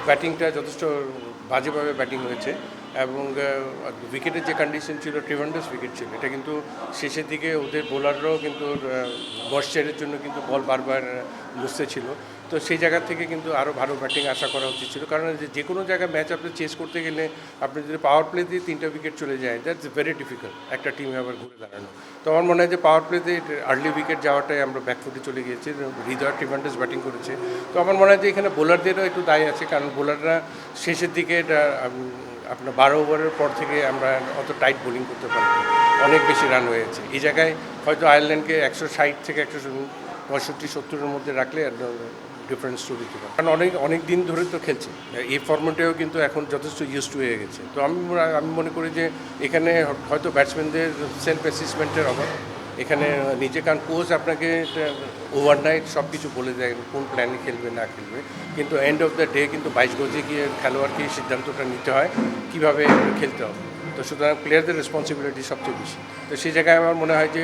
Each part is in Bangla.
ব্যাটিংটা যথেষ্ট বাজেভাবে ব্যাটিং হয়েছে এবং উইকেটের যে কন্ডিশন ছিল ট্রিমেন্ডাস উইকেট ছিল। এটা কিন্তু শেষের দিকে ওদের বোলাররাও কিন্তু ময়েশ্চারের জন্য কিন্তু বল বারবার লুজতে ছিল। তো সেই জায়গা থেকে কিন্তু আরও ভালো ব্যাটিং আশা করা উচিত ছিল, কারণ যে কোনো জায়গায় ম্যাচ আপনি চেস করতে গেলে আপনি যদি পাওয়ার প্লে দিয়ে 3টা উইকেট চলে যায়, দ্যাটস ভেরি ডিফিকাল্ট একটা টিমে আবার ঘুরে দাঁড়ানো। তো আমার মনে হয় যে পাওয়ার প্লেতে আর্লি উইকেট যাওয়াটাই আমরা ব্যাকফুটে চলে গিয়েছি। হৃদয় ট্রিমেন্ডাস ব্যাটিং করেছে। তো আমার মনে হয় যে এখানে বোলারদেরও একটু দায় আছে, কারণ বোলাররা শেষের দিকে আপনার 12 ওভারের পর থেকে আমরা অত টাইট বোলিং করতে পারি, অনেক বেশি রান হয়েছে। এই জায়গায় হয়তো আয়ারল্যান্ডকে 160 থেকে 165-70-70-এর মধ্যে রাখলে ডিফারেন্ট স্টোরি ছিল, কারণ অনেক দিন ধরে তো খেলছে। এই ফর্মেটেও কিন্তু এখন যথেষ্ট ইউজ টু হয়ে গেছে। তো আমি মনে করি যে এখানে হয়তো ব্যাটসম্যানদের সেলফ অ্যাসেসমেন্টের অভাব এখানে নিজে, কারণ কোচ আপনাকে ওভারনাইট সব কিছু বলে দেয় কোন প্ল্যানে খেলবে না খেলবে, কিন্তু এন্ড অফ দ্য ডে কিন্তু 22 গজে গিয়ে খেলোয়াড়কে সিদ্ধান্তটা নিতে হয় কীভাবে খেলতে হবে। তো সুতরাং প্লেয়ারদের রেসপন্সিবিলিটি সবচেয়ে বেশি। তো সেই জায়গায় আমার মনে হয় যে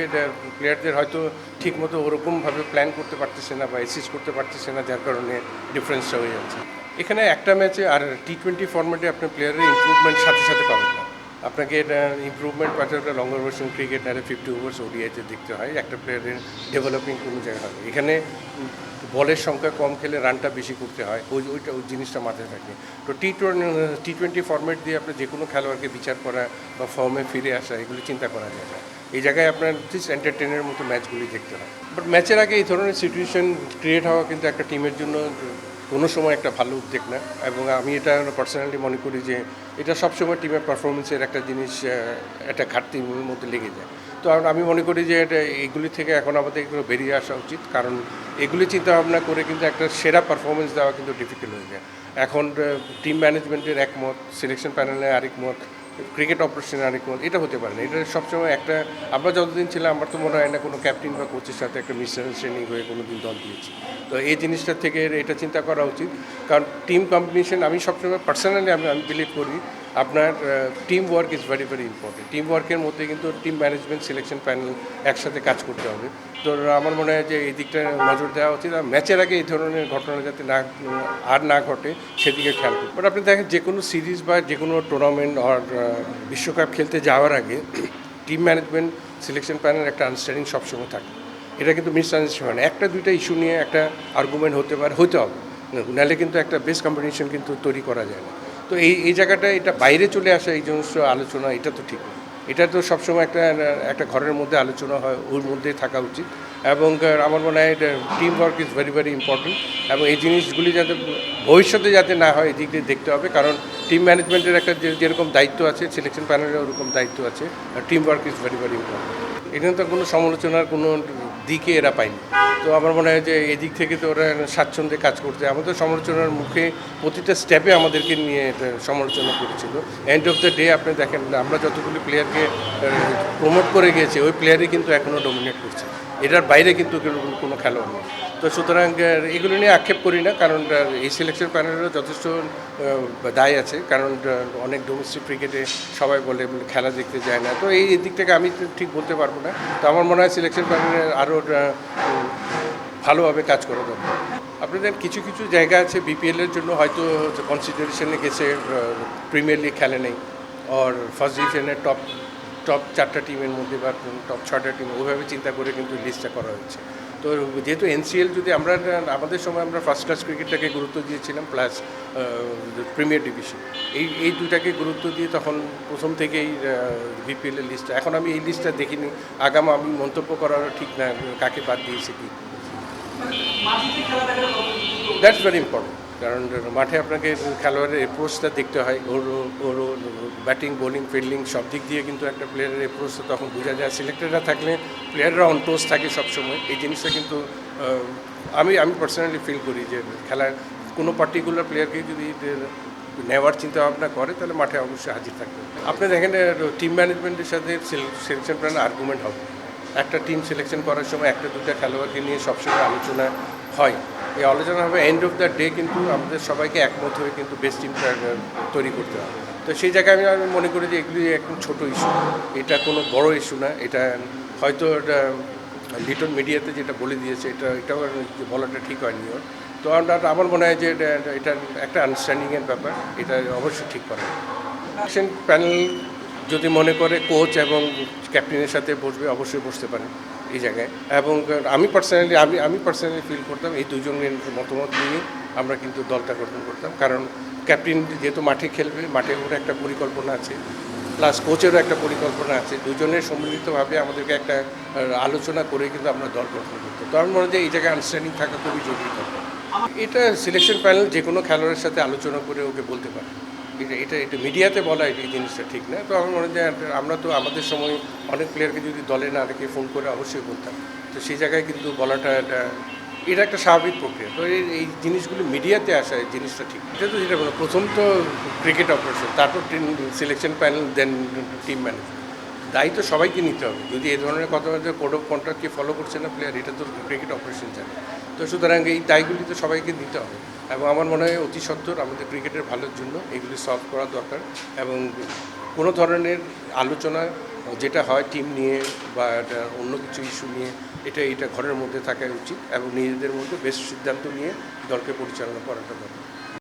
প্লেয়ারদের হয়তো ঠিকমতো ওরকমভাবে প্ল্যান করতে পারতেছে না বা অ্যাসিস্ট করতে পারতেছে না, যার কারণে ডিফারেন্সটা হয়ে যাচ্ছে। এখানে একটা ম্যাচে আর T20 ফর্ম্যাটে আপনার প্লেয়ারের ইমপ্রুভমেন্ট সাথে সাথে পাবেন না। আপনাকে এটা ইমপ্রুভমেন্ট পাচ্ছে একটা লঙ্গার ভার্সন ক্রিকেট নাহলে 50 ওভার্স ODIতে দেখতে হয় একটা প্লেয়ারের ডেভেলপিং কোনো জায়গায় হবে। এখানে বলের সংখ্যা কম খেলে রানটা বেশি করতে হয়, ওই জিনিসটা মাথায় থাকে। তো T20 ফর্ম্যাট দিয়ে আপনি যে কোনো খেলোয়াড়কে বিচার করা বা ফর্মে ফিরে আসা এগুলি চিন্তা করা যায় না। এই জায়গায় আপনার জাস্ট এন্টারটেনের মতো ম্যাচগুলি দেখতে হয়। বাট ম্যাচের আগে এই ধরনের সিচুয়েশন ক্রিয়েট হওয়া কিন্তু একটা টিমের জন্য কোনো সময় একটা ভালো উদ্যোগ না, এবং আমি এটা পার্সোনালি মনে করি যে এটা সবসময় টিমের পারফরমেন্সের একটা জিনিস, একটা ঘাটতির মধ্যে লেগে যায়। তো আমি মনে করি যে এটা এইগুলি থেকে এখন আমাদের এগুলো বেরিয়ে আসা উচিত, কারণ এগুলি চিন্তাভাবনা করে কিন্তু একটা সেরা পারফরমেন্স দেওয়া কিন্তু ডিফিকাল্ট হয়ে যায়। এখন টিম ম্যানেজমেন্টের একমত, সিলেকশন প্যানেলের আরেক মত, ক্রিকেট অপারেশনের আরেক মত, এটা হতে পারে না। এটা সবসময় একটা, আমরা যতদিন ছিলাম আমার তো মনে হয় না কোনো ক্যাপ্টেন বা কোচের সাথে একটা মিসআন্ডারস্ট্যান্ডিং হয়ে কোনো দিন দল দিয়েছি। তো এই জিনিসটা থেকে এটা চিন্তা করা উচিত, কারণ টিম কম্বিনেশন আমি সবসময় পার্সোনালি আমি বিলিভ করি আপনার team work is very very important. Team ওয়ার্কের মধ্যে কিন্তু টিম ম্যানেজমেন্ট, সিলেকশন প্যানেল একসাথে কাজ করতে হবে। তো আমার মনে হয় যে এই দিকটা নজর দেওয়া উচিত, আর ম্যাচের আগে এই ধরনের ঘটনা যাতে না ঘটে সেদিকে খেয়াল করুন। বাট আপনি দেখেন যে কোনো সিরিজ বা যে কোনো টুর্নামেন্ট আর বিশ্বকাপ খেলতে যাওয়ার আগে টিম ম্যানেজমেন্ট, সিলেকশন প্যানেল একটা আন্ডারস্ট্যান্ডিং সবসময় থাকে। এটা কিন্তু মিসআন্ডারস্ট্যান্ডিং হয় না। একটা দুইটা ইস্যু নিয়ে একটা আর্গুমেন্ট হতে হবে, নাহলে কিন্তু একটা বেস্ট কম্বিনেশন কিন্তু তৈরি করা যায় না। তো এই জায়গাটা এটা বাইরে চলে আসা এই জিনিস আলোচনা, এটা তো ঠিক না। এটা তো সবসময় একটা ঘরের মধ্যে আলোচনা হয়, ওর মধ্যেই থাকা উচিত। এবং আমার মনে হয় team work is very very important, এবং এই জিনিসগুলি যাতে ভবিষ্যতে যাতে না হয় এদিক দিয়ে দেখতে হবে, কারণ টিম ম্যানেজমেন্টের একটা যেরকম দায়িত্ব আছে, সিলেকশন প্যানেলের ওরকম দায়িত্ব আছে। Team work is very very important. এখানে তো কোনো সমালোচনার কোনো দিকে এরা পায়নি। তো আমার মনে হয় যে এদিক থেকে তো ওরা স্বাচ্ছন্দ্যে কাজ করতে, আমাদের সমালোচনার মুখে প্রতিটা স্টেপে আমাদেরকে নিয়ে সমালোচনা করেছিল। এন্ড অফ দ্য ডে আপনি দেখেন আমরা যতগুলি প্লেয়ারকে প্রমোট করে গিয়েছে ওই প্লেয়ারই কিন্তু এখনও ডমিনেট করছে, এটার বাইরে কিন্তু কোনো খেলোয়াড় নেই। তো সুতরাং এগুলো নিয়ে আক্ষেপ করি না, কারণ এই সিলেকশন প্যানেলেরও যথেষ্ট দায় আছে, কারণ অনেক ডোমেস্টিক ক্রিকেটে সবাই বলে খেলা দেখতে যায় না। তো এই দিক থেকে আমি ঠিক বলতে পারবো না। তো আমার মনে হয় সিলেকশন প্যানেলের আরও ভালোভাবে কাজ করা দরকার। আপনাদের কিছু কিছু জায়গা আছে বিপিএলের জন্য হয়তো কনসিডারেশনে গেছে, প্রিমিয়ার লিগ খেলে নেই, আর ফার্স্ট ডিভিশনের টপ 4টা টিমের মধ্যে বা টপ 6টা টিম ওইভাবে চিন্তা করে কিন্তু লিস্টটা করা হয়েছে। তো যেহেতু এনসিএল যদি আমাদের সময় আমরা ফার্স্ট ক্লাস ক্রিকেটটাকে গুরুত্ব দিয়েছিলাম, প্লাস প্রিমিয়ার ডিভিশন, এই দুটাকে গুরুত্ব দিয়ে তখন প্রথম থেকেই বিপিএলের লিস্টটা, এখন আমি এই লিস্টটা দেখিনি, আমি মন্তব্য করার ঠিক না কাকে বাদ দিয়েছে কি। দ্যাটস ভেরি ইম্পর্টেন্ট, কারণ মাঠে আপনাকে খেলোয়াড়ের অ্যাপ্রোচটা দেখতে হয়, ওর ব্যাটিং, বোলিং, ফিল্ডিং সব দিক দিয়ে কিন্তু একটা প্লেয়ারের অ্যাপ্রোচটা তখন বোঝা যায়। সিলেক্টেডরা থাকলে প্লেয়াররা অন টোস থাকে সবসময়, এই জিনিসটা কিন্তু আমি পার্সোনালি ফিল করি যে খেলার কোনো পার্টিকুলার প্লেয়ারকে যদি নেওয়ার চিন্তা ভাবনা করে তাহলে মাঠে অবশ্যই হাজির থাকতে হবে। আপনি দেখেন টিম ম্যানেজমেন্টের সাথে সিলেকশন প্ল্যান আর্গুমেন্ট হবে। একটা টিম সিলেকশন করার সময় একটা দুটা খেলোয়াড়কে নিয়ে সবসময় আলোচনা হয়, এই আলোচনা হবে। এন্ড অফ দ্য ডে কিন্তু আমাদের সবাইকে একমত হয়ে কিন্তু বেস্ট টিমটা তৈরি করতে হবে। তো সেই জায়গায় আমি মনে করি যে এগুলি একদম ছোটো ইস্যু, এটা কোনো বড় ইস্যু না। এটা হয়তো লিটল মিডিয়াতে যেটা বলে দিয়েছে এটাও বলাটা ঠিক হয়নি ওর। তো আমার মনে হয় যে এটা একটা আন্ডারস্ট্যান্ডিংয়ের ব্যাপার, এটা অবশ্যই ঠিক করা। সিলেকশন প্যানেল যদি মনে করে কোচ এবং ক্যাপ্টেনের সাথে বসবে, অবশ্যই বসতে পারে এই জায়গায়। এবং আমি পার্সোনালি ফিল করতাম এই দুজনের মতামত নিয়ে আমরা কিন্তু দলটা গঠন করতাম, কারণ ক্যাপ্টেন যেহেতু মাঠে খেলবে, মাঠে ওর একটা পরিকল্পনা আছে, প্লাস কোচেরও একটা পরিকল্পনা আছে, দুজনের সম্মিলিতভাবে আমাদেরকে একটা আলোচনা করে কিন্তু আমরা দল গঠন করতাম। তো আমার মনে হয় যে এই জায়গায় আন্ডারস্ট্যান্ডিং থাকা খুবই জরুরি কথা। এটা সিলেকশন প্যানেল যে কোনো খেলোয়াড়ের সাথে আলোচনা করে ওকে বলতে পারে। এটা মিডিয়াতে বলা এই জিনিসটা ঠিক না। তো আমার মনে হয় যে আমরা তো আমাদের সময় অনেক প্লেয়ারকে যদি দলে না রেখে ফোন করে অবশ্যই বলতাম। তো সেই জায়গায় কিন্তু বলাটা এটা একটা স্বাভাবিক প্রক্রিয়া। তো এই জিনিসগুলো মিডিয়াতে আসা, এই জিনিসটা ঠিক। যেটা বলো, প্রথম তো ক্রিকেট অপারেশন, তারপর সিলেকশন প্যানেল, দেন টিম ম্যানেজমেন্ট। দায়িত্ব সবাইকে নিতে হবে। যদি এই ধরনের কথা হচ্ছে কোড অফ কন্ডাক্টকে ফলো করছে না প্লেয়ার, এটা তো ক্রিকেট অপারেশন জানে। তো সুতরাং এই দায়গুলি তো সবাইকে নিতে হবে, এবং আমার মনে হয় অতি সত্বর আমাদের ক্রিকেটের ভালোর জন্য এগুলি সলভ করা দরকার। এবং কোনো ধরনের আলোচনা যেটা হয় টিম নিয়ে বা অন্য কিছু ইস্যু নিয়ে, এটা ঘরের মধ্যে থাকা উচিত, এবং নিজেদের মধ্যে বেস্ট সিদ্ধান্ত নিয়ে দলকে পরিচালনা করাটা দরকার।